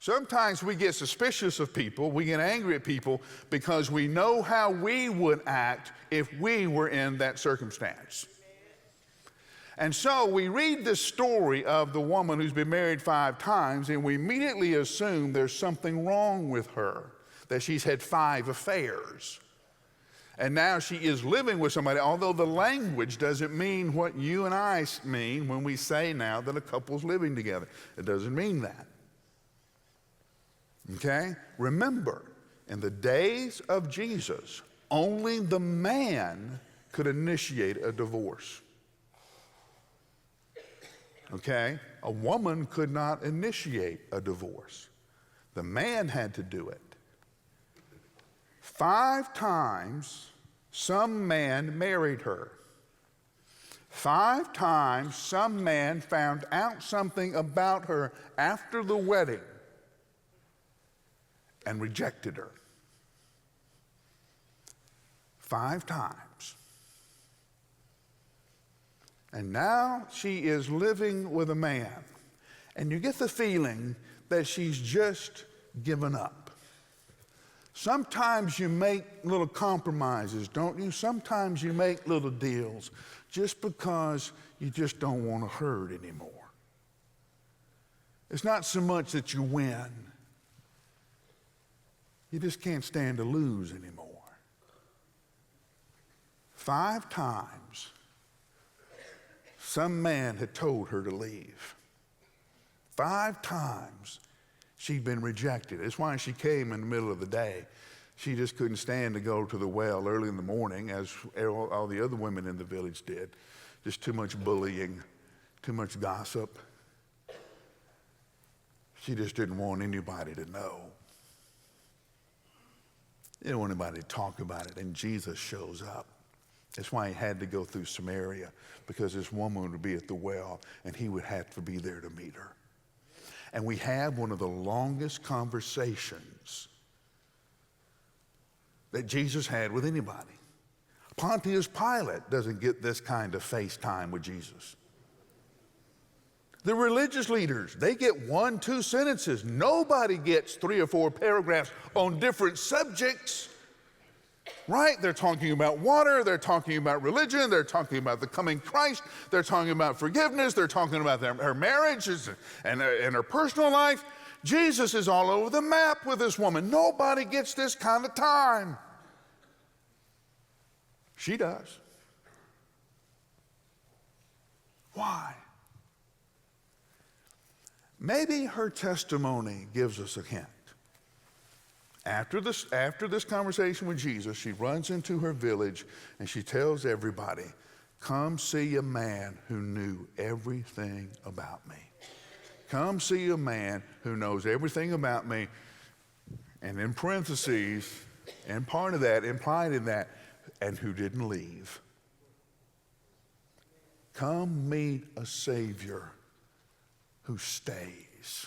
Sometimes we get suspicious of people, we get angry at people because we know how we would act if we were in that circumstance. And so we read this story of the woman who's been married 5 times, and we immediately assume there's something wrong with her, that she's had 5 affairs. And now she is living with somebody, although the language doesn't mean what you and I mean when we say now that a couple's living together. It doesn't mean that. Okay? Remember, in the days of Jesus, only the man could initiate a divorce. Okay? A woman could not initiate a divorce. The man had to do it. 5 times some man married her. 5 times some man found out something about her after the wedding and rejected her. 5 times. And now she is living with a man. And you get the feeling that she's just given up. Sometimes you make little compromises, don't you? Sometimes you make little deals just because you just don't want to hurt anymore. It's not so much that you win. You just can't stand to lose anymore. 5 times, some man had told her to leave. 5 times she'd been rejected. That's why she came in the middle of the day. She just couldn't stand to go to the well early in the morning, as all the other women in the village did. Just too much bullying, too much gossip. She just didn't want anybody to know. He didn't want anybody to talk about it, and Jesus shows up. That's why he had to go through Samaria, because this woman would be at the well, and he would have to be there to meet her. And we have one of the longest conversations that Jesus had with anybody. Pontius Pilate doesn't get this kind of FaceTime with Jesus. The religious leaders, they get 1, 2 sentences. Nobody gets 3 or 4 paragraphs on different subjects, right? They're talking about water, they're talking about religion, they're talking about the coming Christ, they're talking about forgiveness, they're talking about her marriage and her personal life. Jesus is all over the map with this woman. Nobody gets this kind of time. She does. Why? Maybe her testimony gives us a hint. After this conversation with Jesus, she runs into her village and she tells everybody, come see a man who knew everything about me. Come see a man who knows everything about me. And in parentheses, and part of that, implied in that, and who didn't leave. Come meet a Savior who stays.